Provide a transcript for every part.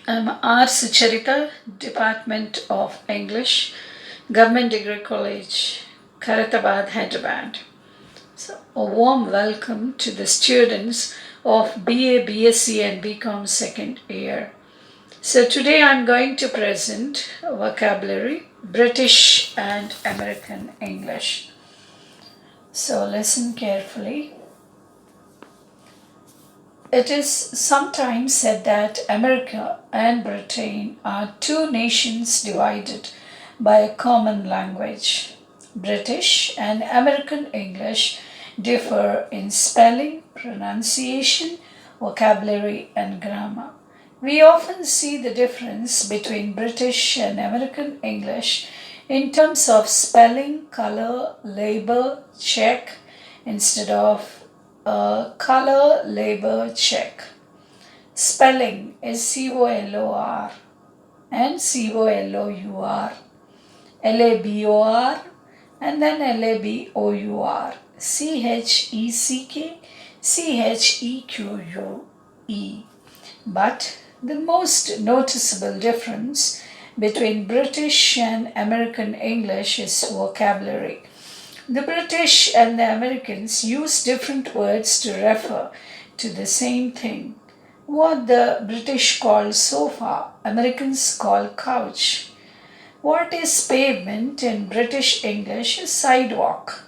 I'm R. Sucharita, Department of English, Government Degree College, Karatabad, Hyderabad. So, a warm welcome to the students of BA, BSc and BCom second year. So today I'm going to present vocabulary, British and American English. So listen carefully. It is sometimes said that America and Britain are two nations divided by a common language. British and American English differ in spelling, pronunciation, vocabulary, and grammar. We often see the difference between British and American English in terms of spelling, color, labor, check, instead of color, labor, check. Spelling is COLOR and COLOUR, LABOR and then LABOUR, CHECK, CHEQUE. But the most noticeable difference between British and American English is vocabulary. The British and the Americans use different words to refer to the same thing. What the British call sofa, Americans call couch. What is pavement in British English is sidewalk.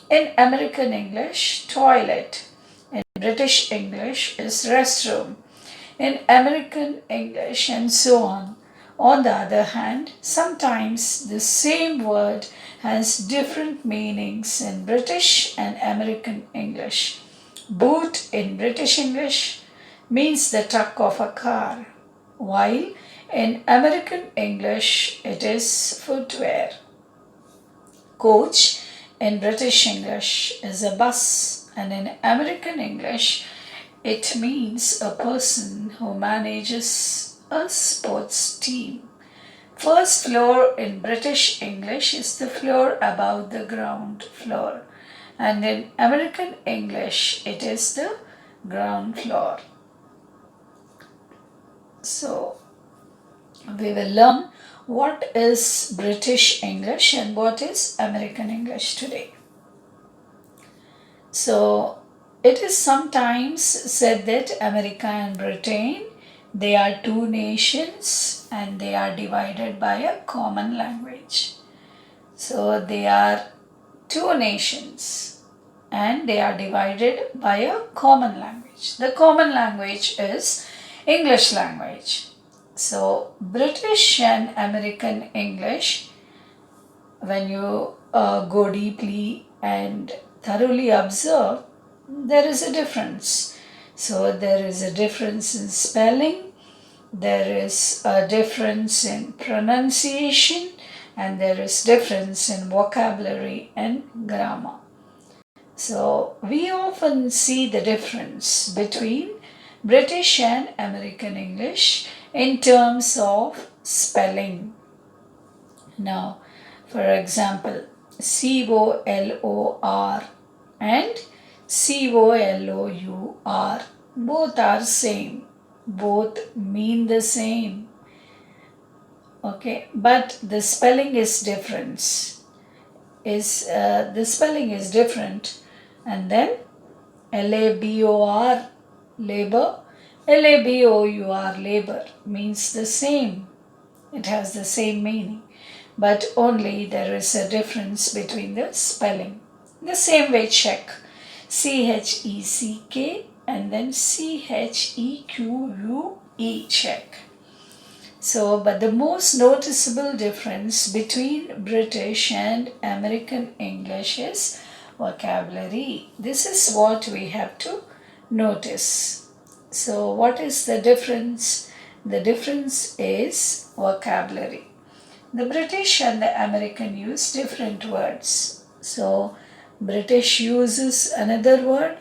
In American English, toilet. In British English is restroom. In American English, and so on. On the other hand, sometimes the same word has different meanings in British and American English. Boot in British English means the truck of a car, while in American English it is footwear. Coach in British English is a bus, and in American English it means a person who manages a sports team. First floor in British English is the floor above the ground floor, and in American English it is the ground floor. So we will learn what is British English and what is American English today. So it is sometimes said that America and Britain, they are two nations and they are divided by a common language. So they are two nations and they are divided by a common language. The common language is English language. So British and American English, when you go deeply and thoroughly observe, there is a difference. So there is a difference in spelling, there is a difference in pronunciation, and there is difference in vocabulary and grammar. So we often see the difference between British and American English in terms of spelling. Now, for example, COLOR and COLOUR, both are same, both mean the same. Okay, but the spelling is different. The spelling is different, and then LABOR, labor, LABOUR, labor, means the same. It has the same meaning, but only there is a difference between the spelling. The same way check, CHECK and then CHEQUE, check. So, but the most noticeable difference between British and American English is vocabulary. This is what we have to notice. So, what is the difference? The difference is vocabulary. The British and the American use different words. So, British uses another word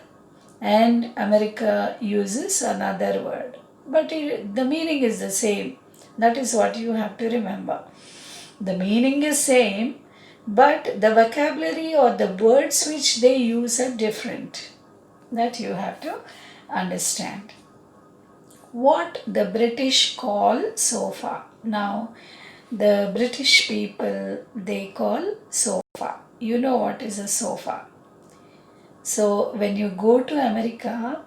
and America uses another word. But the meaning is the same. That is what you have to remember. The meaning is same, but the vocabulary or the words which they use are different. That you have to understand. what the British call sofa. Now, the British people, they call sofa. You know what is a sofa. So, when you go to America,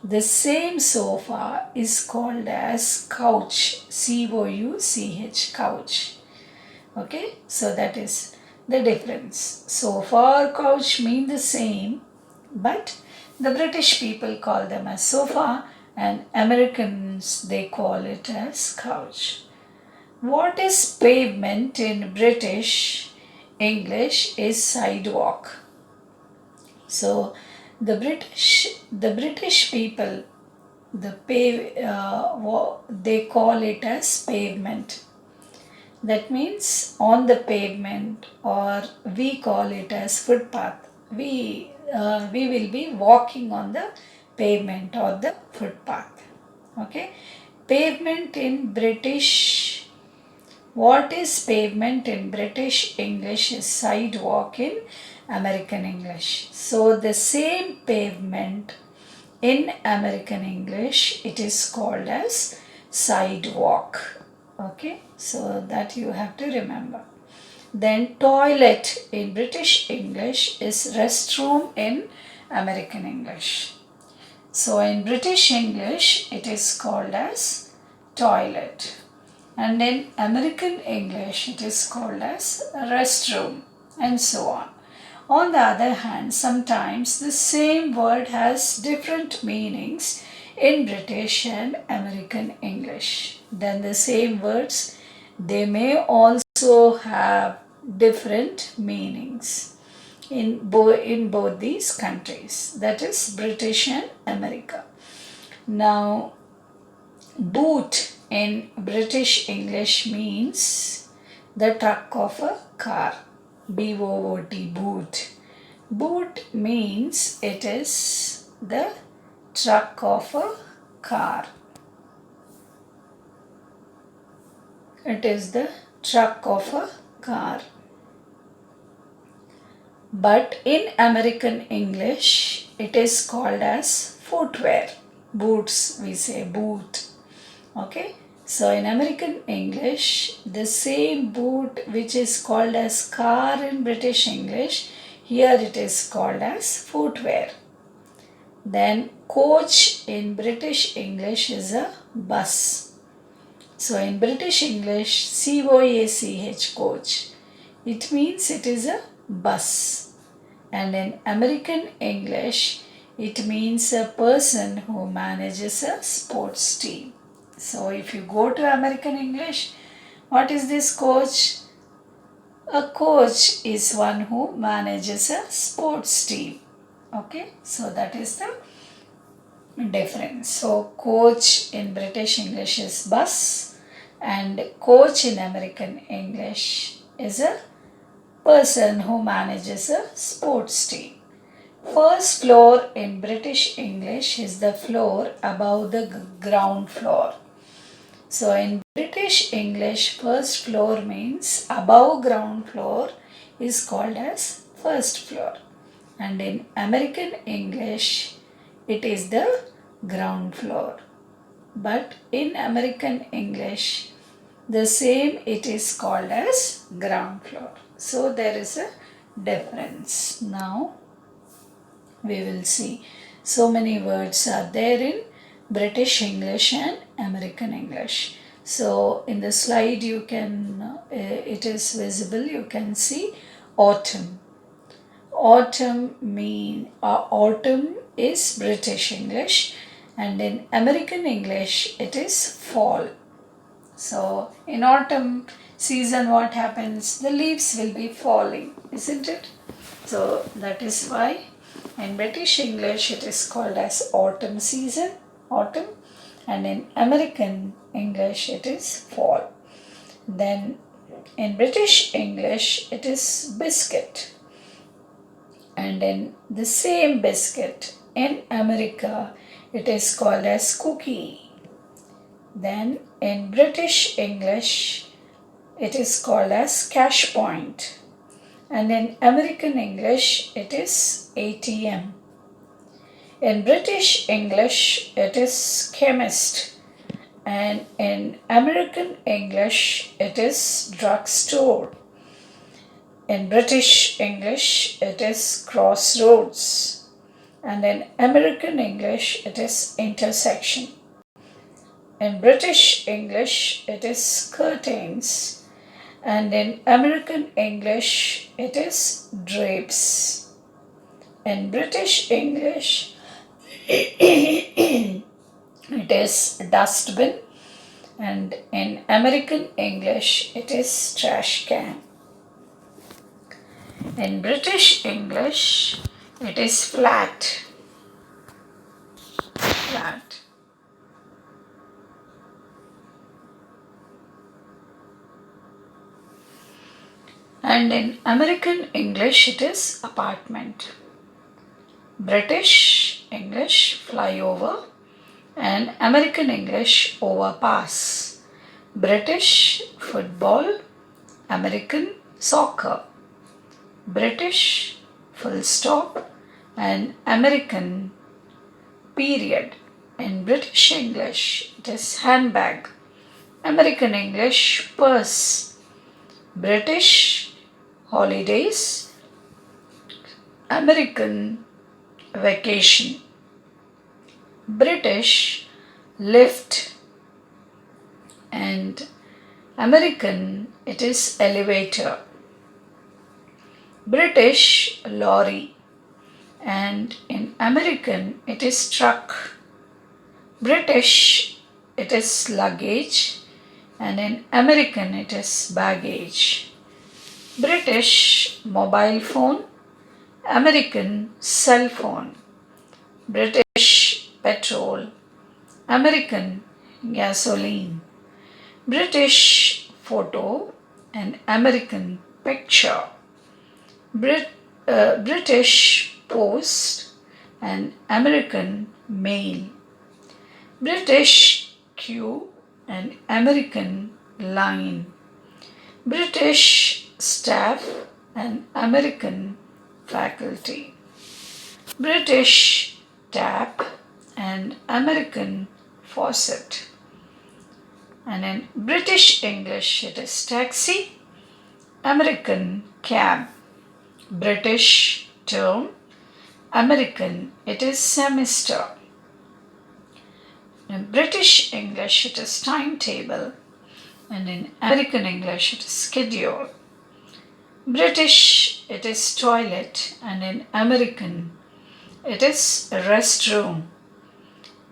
the same sofa is called as couch, couch, couch. Okay, so that is the difference. Sofa or couch mean the same, but the British people call them as sofa and Americans they call it as couch. What is pavement in British English is sidewalk. So the British people they call it as pavement. That means on the pavement, or we call it as footpath. We will be walking on the pavement or the footpath. Okay. Pavement in British. What is pavement in British English is sidewalk in American English. So the same pavement in American English, it is called as sidewalk. Okay, so that you have to remember. Then toilet in British English is restroom in American English. So in British English, it is called as toilet. And in American English, it is called as restroom, and so on. On the other hand, sometimes the same word has different meanings in British and American English. Then the same words, they may also have different meanings in both these countries, that is British and America. Now, boot in British English means the truck of a car. B-O-O-T, boot. Boot means it is the truck of a car. It is the truck of a car. But in American English, it is called as footwear. Boots, we say boot. Okay. So in American English, the same boot which is called as car in British English, here it is called as footwear. Then coach in British English is a bus. So in British English, C-O-A-C-H, coach, it means it is a bus. And in American English, it means a person who manages a sports team. So if you go to American English, what is this coach? A coach is one who manages a sports team. Okay, so that is the difference. So coach in British English is bus, and coach in American English is a person who manages a sports team. First floor in British English is the floor above the ground floor. So in British English, first floor means above ground floor is called as first floor. And in American English, it is the ground floor. But in American English, the same it is called as ground floor. So there is a difference. Now we will see. So many words are there in British English and American English. So in the slide you can, it is visible, you can see autumn. Autumn is British English, and in American English it is fall. So in autumn season what happens? The leaves will be falling, isn't it? So that is why in British English it is called as autumn season, autumn, and in American English it is fall. Then in British English it is biscuit, and in the same biscuit in America it is called as cookie. Then in British English it is called as cash point, and in American English it is ATM. In British English it is chemist, And in American English, it is drugstore. In British English, it is crossroads. And in American English, it is intersection. In British English, it is curtains. And in American English, it is drapes. In British English, it is dustbin. And in American English, it is trash can. In British English, it is flat. Flat. And in American English, it is apartment. British English, flyover. And American English, overpass. British, football. American, soccer. British, full stop. And American, period. In British English, it is handbag. American English, purse. British, holidays. American, vacation. British, lift. And American, it is elevator. British, lorry. And in American, it is truck. British, it is luggage. And in American, it is baggage. British, mobile phone. American, cell phone. British, petrol. American, gasoline. British, photo. And American, picture. British, post. And American, mail. British, queue. And American, line. British, staff. And American, faculty. British, tap. And American, faucet. And in British English, it is taxi. American, cab. British, term. American, it is semester. In British English, it is timetable. And in American English, it is schedule. British, it is toilet. And in American, it is restroom.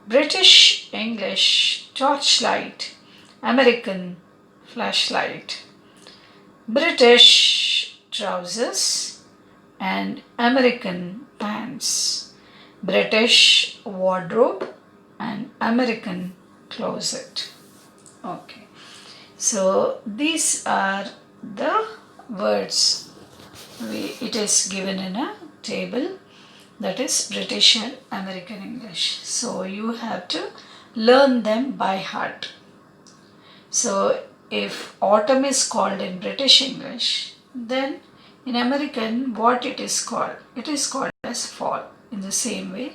British English, torchlight. American, flashlight. British, trousers. And American, pants. British, wardrobe. And American, closet. Okay. So these are the words. It is given in a table, that is British and American English. So you have to learn them by heart. So if autumn is called in British English, then in American, what it is called? It is called as fall. In the same way,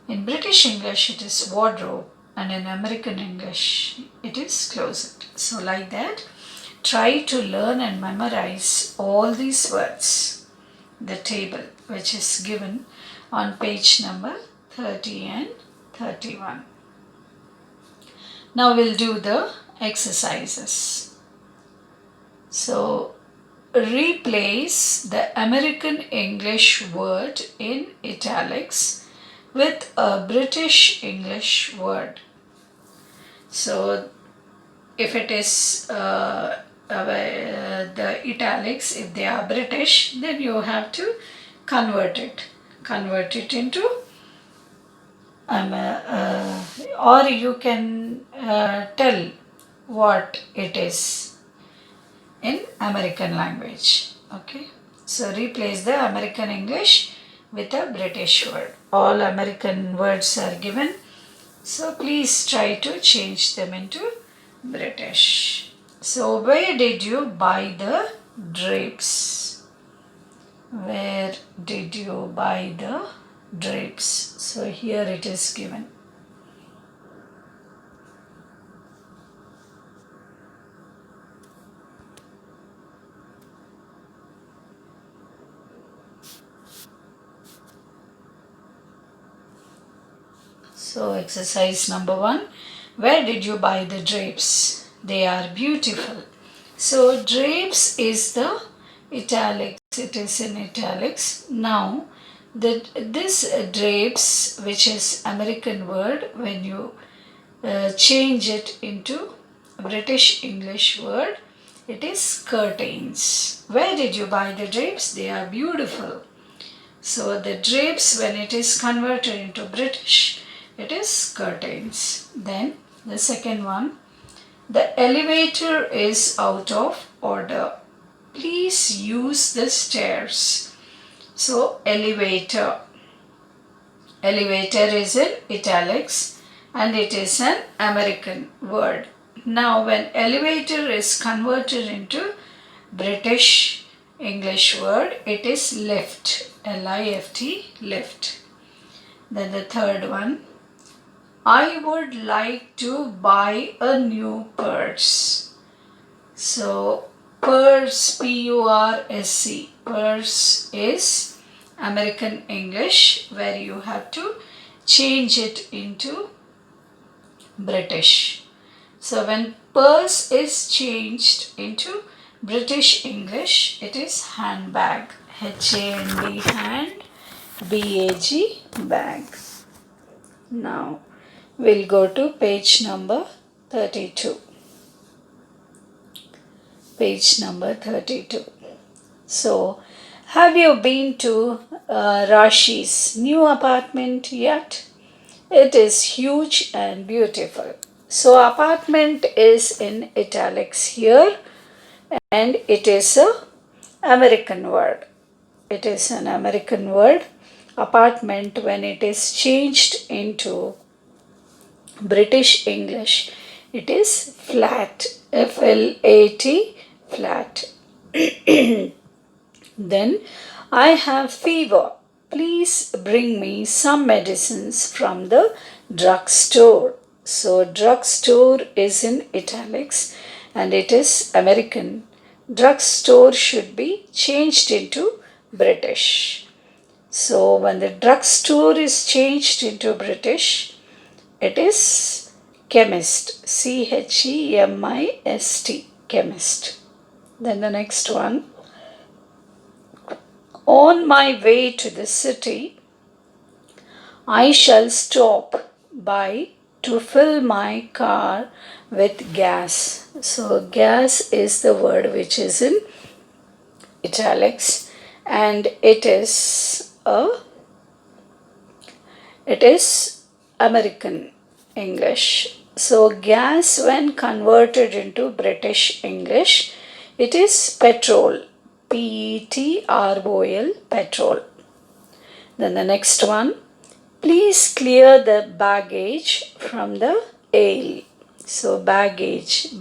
in British English, it is wardrobe, and in American English, it is closet. So like that, try to learn and memorize all these words. The table which is given on page number 30 and 31. Now we'll do the exercises. So replace the American English word in italics with a British English word. So if it is the italics, if they are British, then you have to convert it into or you can tell what it is in American language. Okay, so replace the American English with a British word. All American words are given, so please try to change them into British. So where did you buy the drapes? Where did you buy the drapes? So here it is given. So exercise number 1. Where did you buy the drapes? They are beautiful. So drapes is the italics. It is in italics. Now this drapes, which is American word, when you change it into British English word, it is curtains. Where did you buy the drapes? They are beautiful. So the drapes, when it is converted into British, it is curtains. Then the second one, the elevator is out of order. Please use the stairs. So elevator. Elevator is in italics and it is an American word. Now when elevator is converted into British English word, it is lift. L-I-F-T, lift. Then the third one, I would like to buy a new purse. So purse, P-U-R-S-E, purse is American English, where you have to change it into British. So when purse is changed into British English, it is handbag. H-A-N-D, hand, B-A-G, bag. Now we'll go to page number 32. Page number 32. So, have you been to Rashi's new apartment yet? It is huge and beautiful. So, apartment is in italics here and it is a American word. It is an American word. Apartment, when it is changed into British English, it is flat. F-L-A-T, flat. Then, I have fever. Please bring me some medicines from the drugstore. So, drugstore is in italics and it is American. Drugstore should be changed into British. So, when the drugstore is changed into British, it is chemist. C-H-E-M-I-S-T, chemist. Then the next one. On my way to the city, I shall stop by to fill my car with gas. So gas is the word which is in italics and it is American English. So gas, when converted into British English, it is petrol. P-E-T-R-O-L, petrol. Then the next one, please clear the baggage from the aisle. So baggage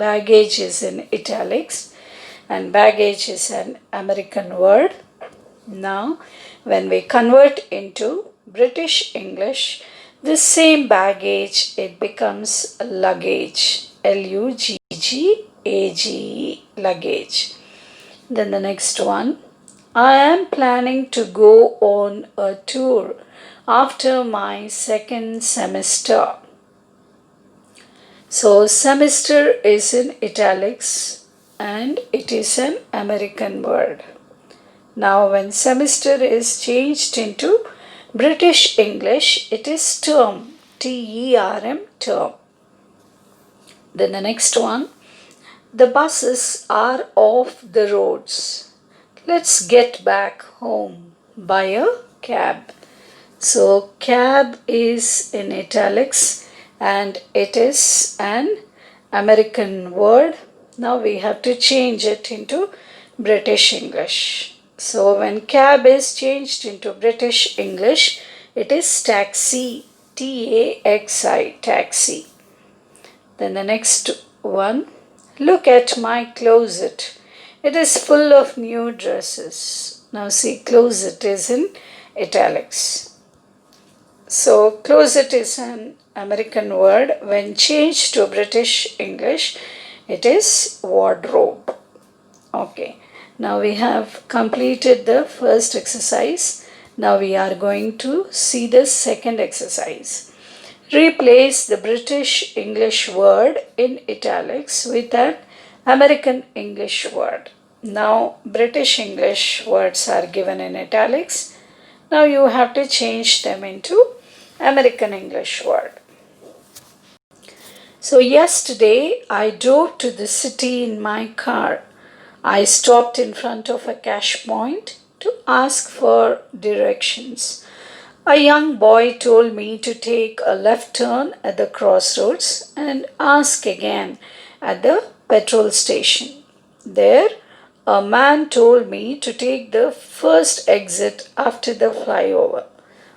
is in italics and baggage is an American word. Now when we convert into British English, this same baggage, it becomes luggage. L-U-G-G-A-G-E, luggage. Then the next one, I am planning to go on a tour after my second semester. So semester is in italics and it is an American word. Now when semester is changed into British English, it is term. T-E-R-M, term. Then the next one, the buses are off the roads. Let's get back home by a cab. So cab is in italics and it is an American word. Now we have to change it into British English. So when cab is changed into British English, it is taxi. T-A-X-I, taxi. Then the next one, look at my closet. It is full of new dresses. Now see, closet is in italics. So closet is an American word. When changed to British English, it is wardrobe. Okay. Now we have completed the first exercise. Now we are going to see the second exercise. Replace the British English word in italics with an American English word. Now, British English words are given in italics. Now you have to change them into American English word. So yesterday I drove to the city in my car. I stopped in front of a cash point to ask for directions. A young boy told me to take a left turn at the crossroads and ask again at the petrol station. There, a man told me to take the first exit after the flyover.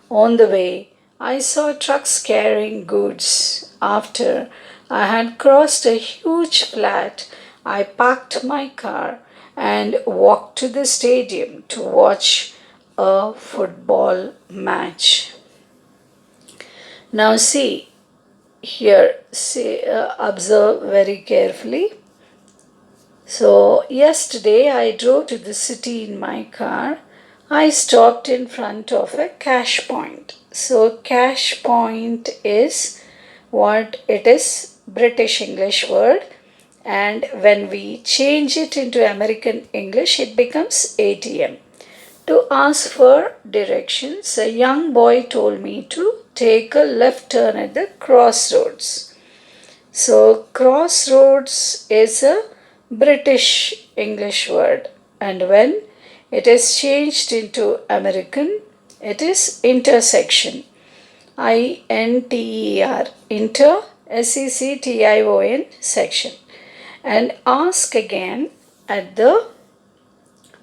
On the way, I saw trucks carrying goods. After I had crossed a huge flat, I parked my car and walked to the stadium to watch a football match. Now see here, observe very carefully. So yesterday I drove to the city in my car. I stopped in front of a cash point. So cash point is what it is, British English word, and when we change it into American English it becomes ATM. To ask for directions, a young boy told me to take a left turn at the crossroads. So, crossroads is a British English word, and when it is changed into American, it is intersection. INTER, inter, SECTION, section. And ask again at the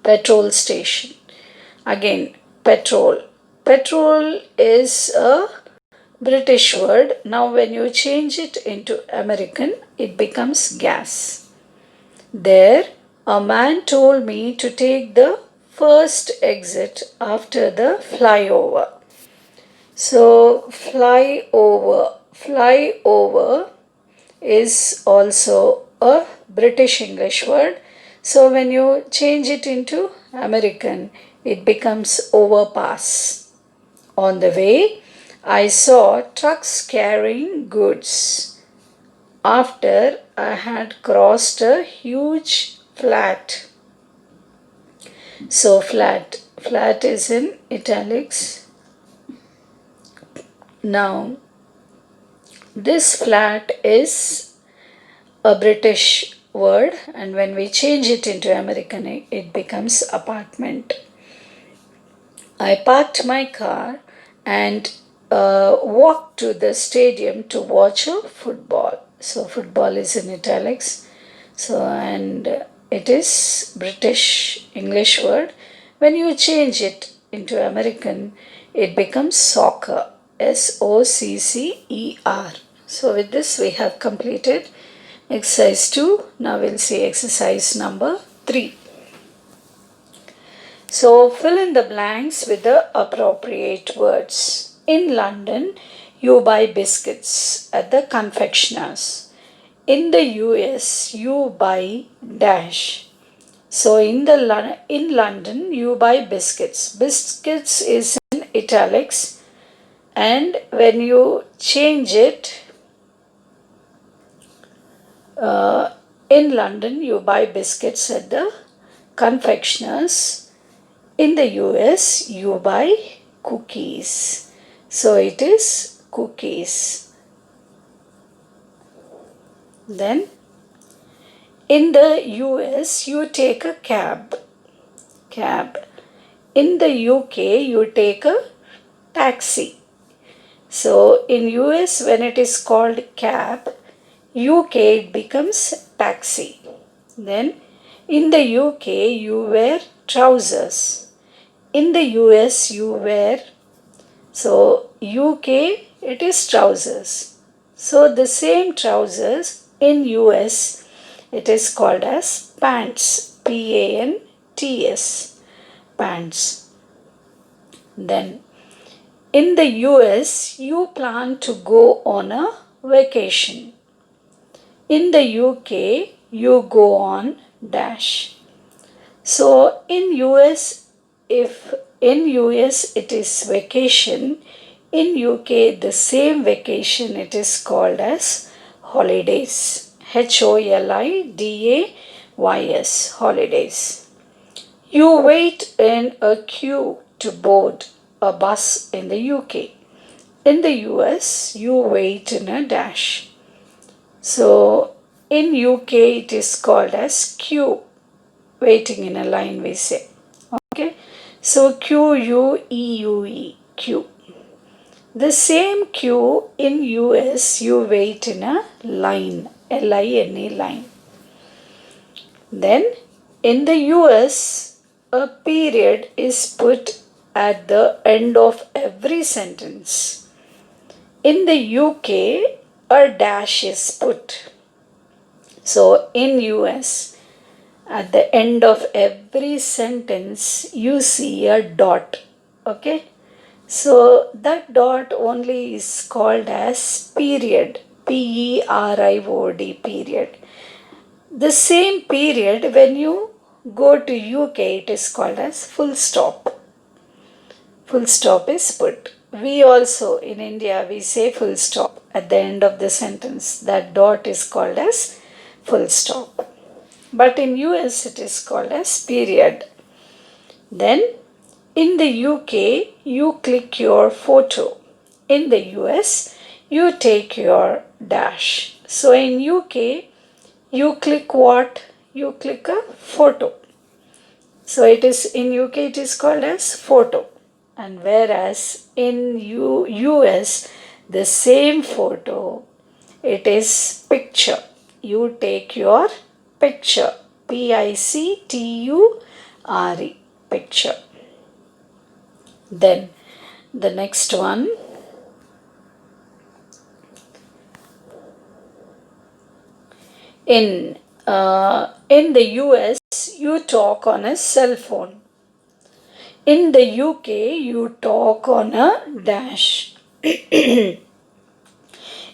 petrol station. Again, petrol. Petrol is a British word. Now, when you change it into American, it becomes gas. There, a man told me to take the first exit after the flyover. So, flyover is also a British English word. So, when you change it into American, it becomes overpass. On the way, I saw trucks carrying goods. After I had crossed a huge flat. So flat is in italics. Now, this flat is a British word, and when we change it into American, it becomes apartment. I parked my car and walked to the stadium to watch a football. So, football is in italics. So, and it is British English word. When you change it into American, it becomes soccer. SOCCER. So, with this, we have completed exercise 2. Now, we'll see exercise number 3. So, fill in the blanks with the appropriate words. In London, you buy biscuits at the confectioner's. In the US, you buy dash. So, in London, you buy biscuits. Biscuits is in italics, and when you change it, in London, you buy biscuits at the confectioner's. In the US, you buy cookies. So it is cookies. Then, in the US, you take a cab. In the UK, you take a taxi. So in US, when it is called cab, UK it becomes taxi. Then, in the UK, you wear trousers. In the US, you wear, so UK, it is trousers. So the same trousers in US, it is called as pants. PANTS. Pants. Then, in the US, you plan to go on a vacation. In the UK, you go on dash. So in US, if in US it is vacation, in UK, the same vacation it is called as holidays. HOLIDAYS, holidays. You wait in a queue to board a bus in the UK. In the US, you wait in a dash. So in UK, it is called as queue, waiting in a line, we say. Okay, so QUEUE, queue. The same queue in US, you wait in a line, LINE, line. Then in the US, a period is put at the end of every sentence. In the UK, a dash is put. So in US, at the end of every sentence, you see a dot. Okay? So that dot only is called as period. PERIOD, period. The same period when you go to UK, it is called as full stop. Full stop is put. We also in India we say full stop at the end of the sentence. That dot is called as full stop. But in US it is called as period. Then in the UK you click your photo. In the US you take your dash. So in UK you click what? You click a photo. So it is in UK it is called as photo. And whereas in US the same photo, it is picture. You take your picture. PICTURE, picture. Then the next one, in the US you talk on a cell phone. In the UK you talk on a dash.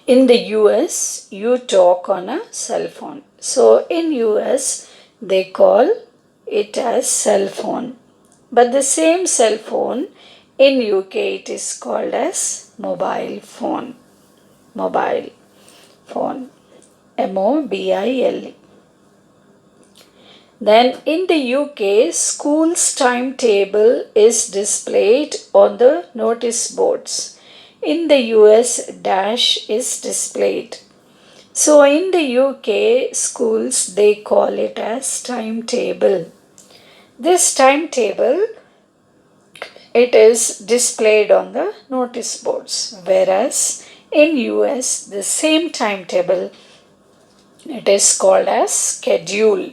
In the US you talk on a cell phone. So in US they call it as cell phone. But the same cell phone in UK it is called as mobile phone. Mobile phone. MOBILE. Then in the UK, school's timetable is displayed on the notice boards. In the US, dash is displayed. So in the UK schools, they call it as timetable. This timetable, it is displayed on the notice boards. Whereas in US, the same timetable, it is called as schedule.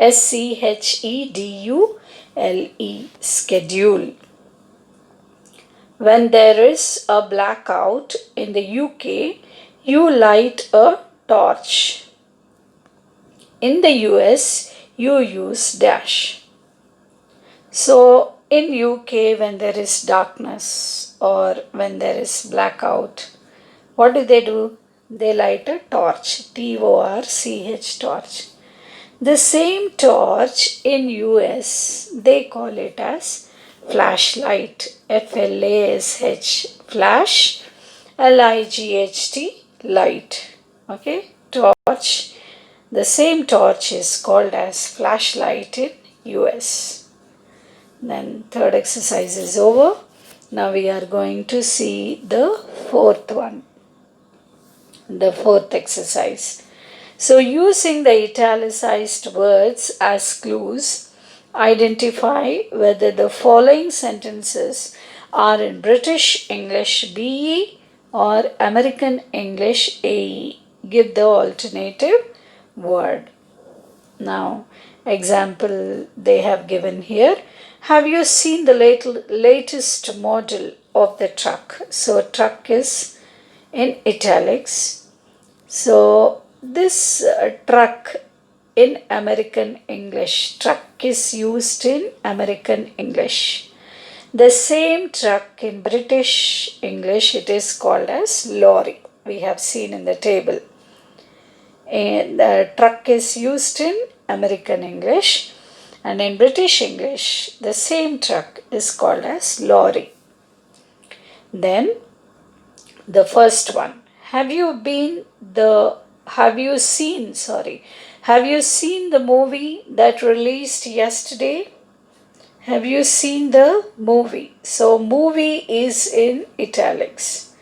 SCHEDULE, schedule. When there is a blackout in the UK, you light a torch. In the US, you use dash. So in UK, when there is darkness or when there is blackout, what do? They light a torch. TORCH, torch. The same torch in US, they call it as flashlight. FLASH, flash, LIGHT, light. Okay, torch. The same torch is called as flashlight in US. Then third exercise is over. Now we are going to see the fourth one. The fourth exercise. So using the italicized words as clues, identify whether the following sentences are in British English BE or American English AE. Give the alternative word. Now, example they have given here. Have you seen the latest model of the truck? So, truck is in italics. So, this truck in American English, truck is used in American English. The same truck in British English, it is called as lorry. We have seen in the table. And the truck is used in American English, and in British English, the same truck is called as lorry. Then the first one. Have you seen the movie that released yesterday? Have you seen the movie? So movie is in italics.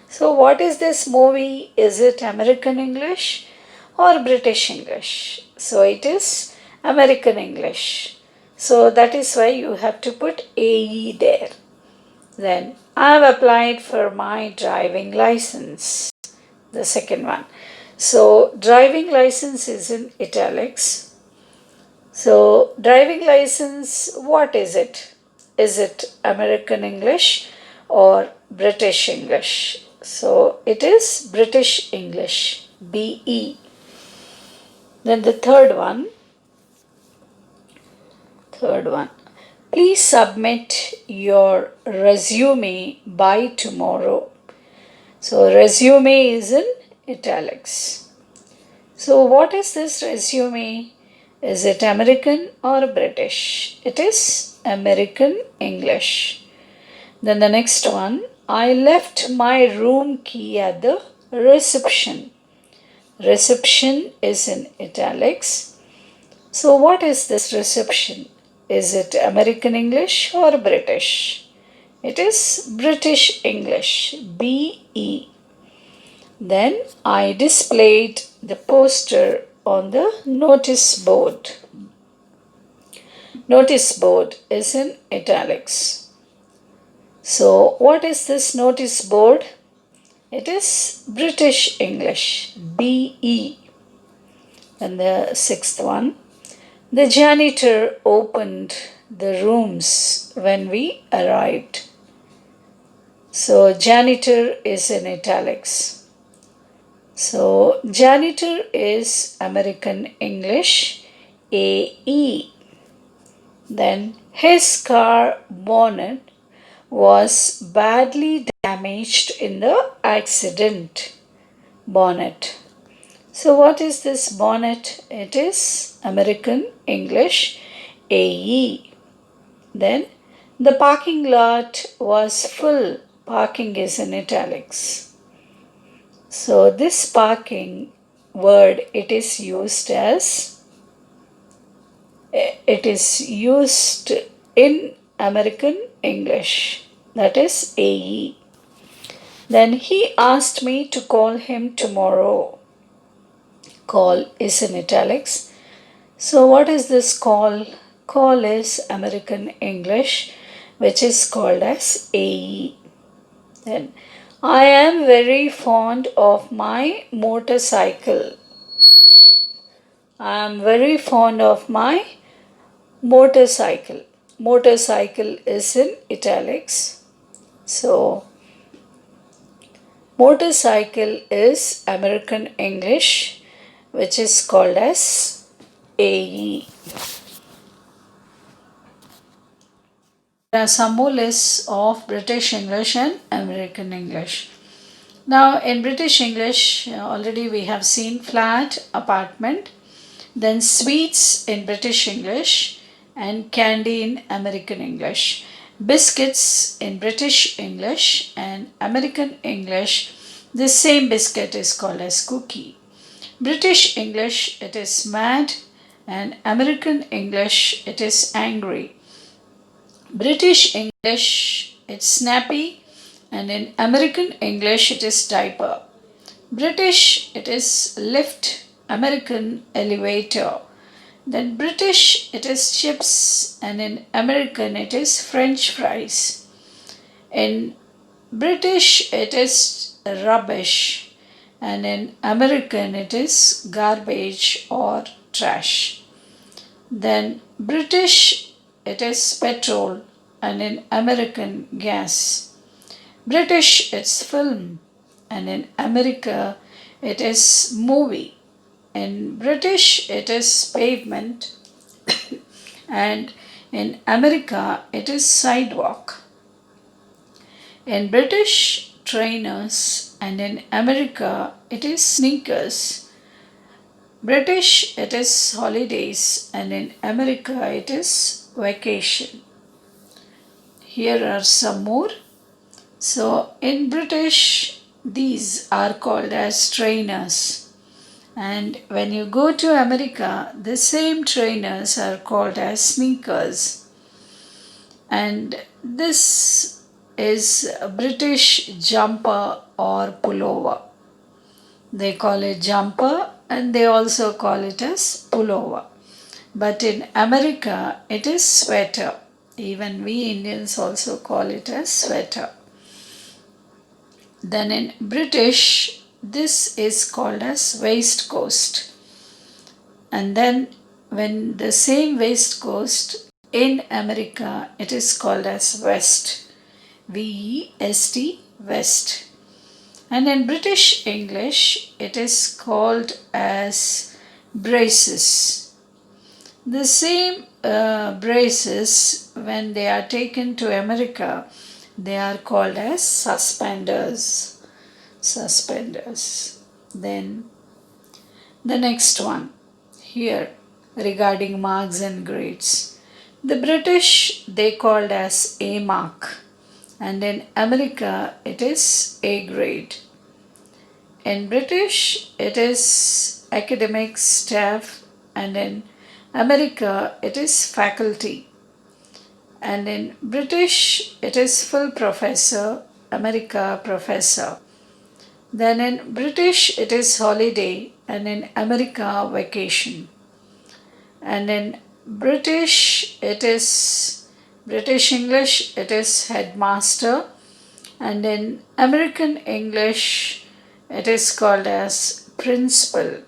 So what is this movie? Is it American English or British English? So it is American English. So that is why you have to put AE there. Then I have applied for my driving license. The second one. So driving license is in italics. So driving license, what is it? Is it American English or British English? So it is British English, BE. Then the third one. Please submit your resume by tomorrow. So resume is in italics. So what is this resume? Is it American or British? It is American English. Then the next one, I left my room key at the reception. Reception is in italics. So what is this reception? Is it American English or British? It is British English, BE. Then I displayed the poster on the notice board. Notice board is in italics. So what is this notice board? It is British English, BE. And the sixth one, the janitor opened the rooms when we arrived. So janitor is in italics. So janitor is American English, AE. Then his car bonnet was badly damaged in the accident. Bonnet. So what is this bonnet? It is American English, AE. Then the parking lot was full. Parking is in italics. So this parking word, it is used in American English, that is AE. Then he asked me to call him tomorrow. Call is in italics. So what is this call? Call is American English, which is called as AE. Then I am very fond of my motorcycle. I am very fond of my motorcycle. Motorcycle is in italics. So motorcycle is American English, which is called as AE. There are some more lists of British English and American English. Now in British English, already we have seen flat, apartment, then sweets in British English and candy in American English. Biscuits in British English and American English, the same biscuit is called as cookie. British English, it is mad, and American English, it is angry. British English, it's snappy, and in American English, it is diaper. British, it is lift, American elevator. Then British, it is chips, and in American, it is French fries. In British, it is rubbish, and in American, it is garbage or trash. Then British, it is petrol, and in American, gas. British, it's film, and in America, it is movie. In British, it is pavement, and in America, it is sidewalk. In British, trainers, and in America, it is sneakers. British, it is holidays, and in America, it is vacation. Here are some more. So in British, these are called as trainers. And when you go to America, the same trainers are called as sneakers. And this is a British jumper or pullover. They call it jumper and they also call it as pullover. But in America, it is sweater. Even we Indians also call it as sweater. Then in British, this is called as waistcoat. And then when the same waistcoat in America, it is called as vest. V-E-S-T, vest. And in British English, it is called as braces. The same braces, when they are taken to America, they are called as suspenders. Suspenders. Then the next one here regarding marks and grades. The British they called as A mark, and in America it is A grade. In British it is academic staff, and in America it is faculty. And in British it is full professor, America professor. Then in British it is holiday, and in America vacation. And in British it is British English it is headmaster, and in American English it is called as principal.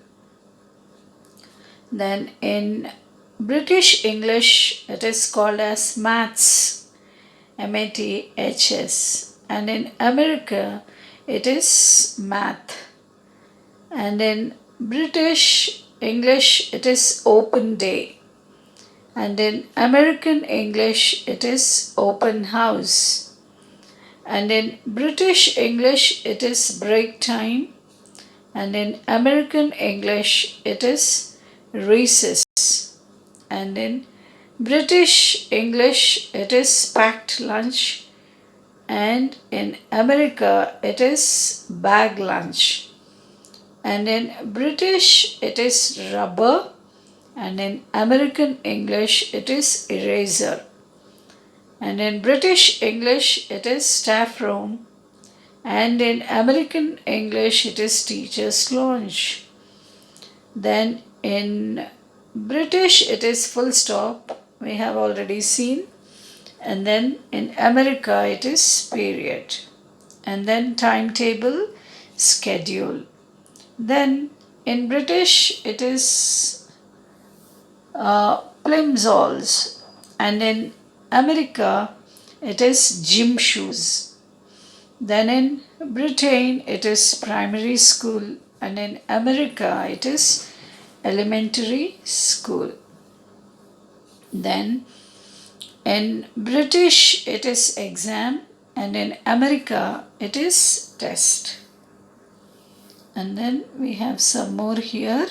Then in British English it is called as maths, M-A-T-H-S, and in America it is math. And in British English it is open day, and in American English it is open house. And in British English it is break time, and in American English it is recess. And in British English it is packed lunch, and in America it is bag lunch. And in British it is rubber, and in American English it is eraser. And in British English it is staff room, and in American English it is teacher's lounge. Then in British it is full stop, we have already seen. And then in America it is period. And then timetable, schedule. Then in British it is plimsolls, and in America it is gym shoes. Then in Britain it is primary school, and in America it is elementary school. Then in British it is exam, and in America it is test. And then we have some more here.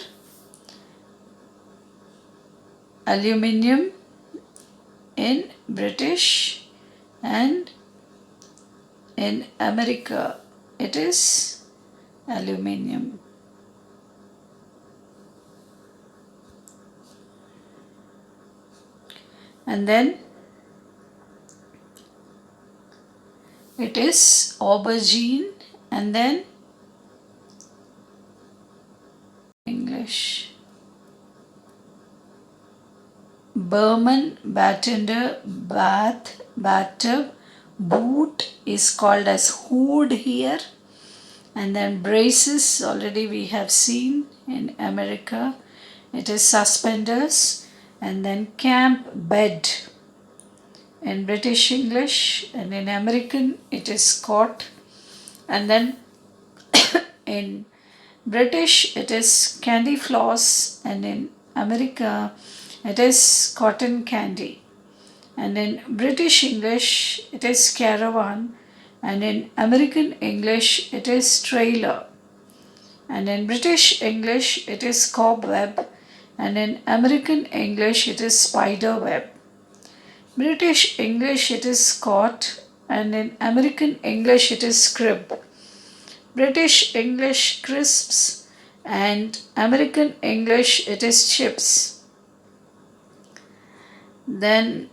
Aluminium in British, and in America it is aluminium. And then it is aubergine, and then English. Berman, bartender, bath, bathtub, boot is called as hood here. And then braces, already we have seen in America, it is suspenders. And then camp, bed in British English, and in American it is cot. And then in British it is candy floss, and in America it is cotton candy. And in British English it is caravan, and in American English it is trailer. And in British English it is cobweb, and in American English it is spider web. British English it is cot, and in American English it is crib. British English crisps, and American English it is chips. Then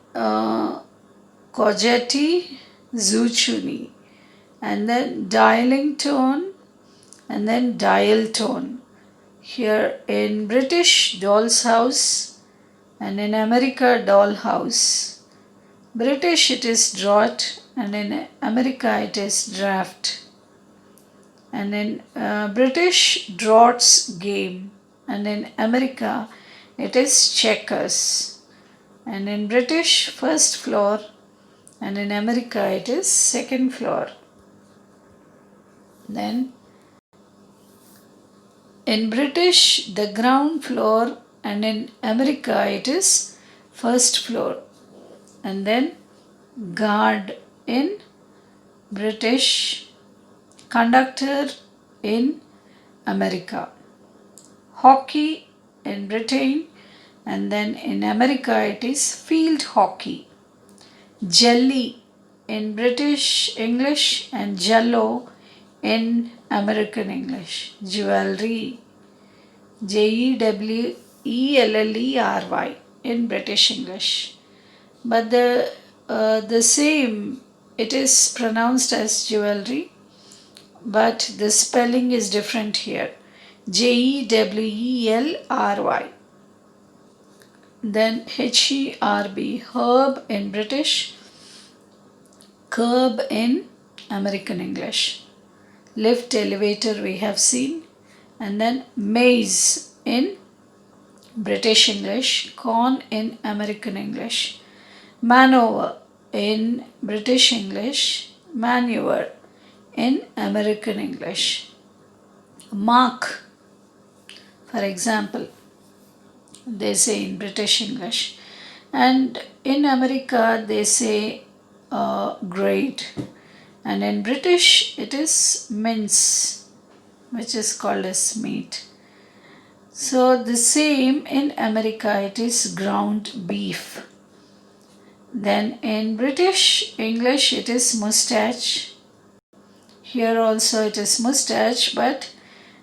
cogetti, zucchini, and then dialing tone, and then dial tone. Here in British, doll's house, and in America, dollhouse. British it is draught, and in America it is draft. And in British, draughts game, and in America it is checkers. And in British, first floor, and in America it is second floor. Then in British, the ground floor, and in America it is first floor. And then guard in British, conductor in America, hockey in Britain, and then in America it is field hockey. Jelly in British English and jello in American English. Jewelry, Jewellery in British English. But the same, it is pronounced as jewelry, but the spelling is different here. Jewelry. Then herb, herb in British, curb in American English. Lift, elevator we have seen, and then maze in British English, corn in American English. Maneuver in British English, maneuver in American English. Mark, for example, they say in British English, and in America they say grade, and in British it is mince, which is called as meat. So the same in America it is ground beef. Then in British English it is mustache. Here also it is mustache, but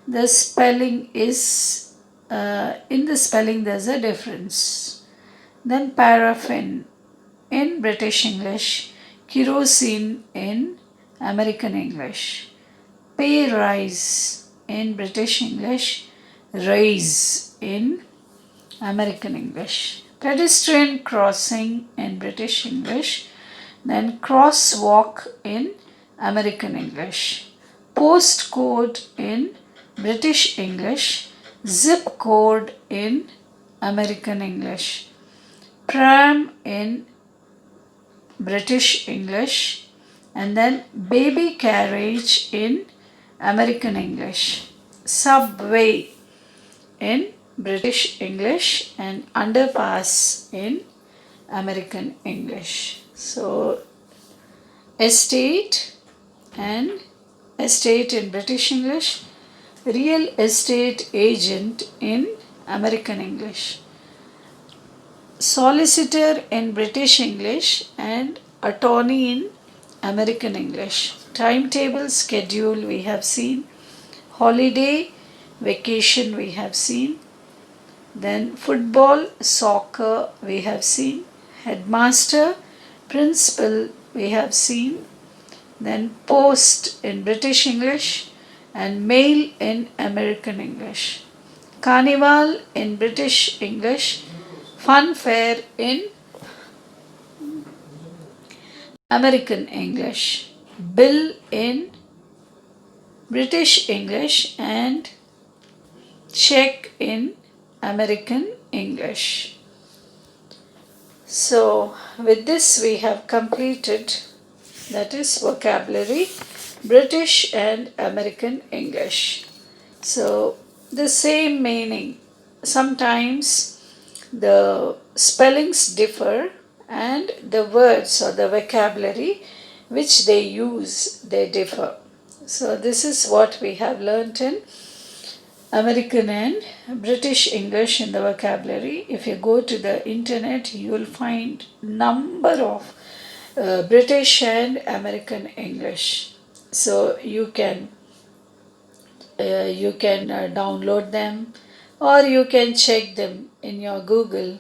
the spelling is in the spelling there's a difference. Then paraffin in British English, kerosene in American English. Pay rise in British English, raise in American English. Pedestrian crossing in British English, then crosswalk in American English. Postcode in British English, zip code in American English. Pram in British English, and then baby carriage in American English. Subway in British English, and underpass in American English. So estate and estate in British English, real estate agent in American English. Solicitor in British English and attorney in American English. Timetable, schedule we have seen. Holiday, vacation we have seen. Then football, soccer we have seen. Headmaster, principal we have seen. Then post in British English and mail in American English. Carnival in British English, funfair in American English, bill in British English, and check in American English. So with this we have completed, that is vocabulary, British and American English. So the same meaning, sometimes the spellings differ and the words or the vocabulary which they use, they differ. So this is what we have learnt in American and British English in the vocabulary. If you go to the internet, you will find number of British and American English. So you can download them, or you can check them in your Google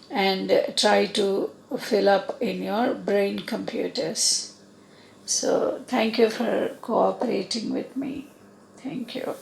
and try to fill up in your brain computers. So thank you for cooperating with me. Thank you.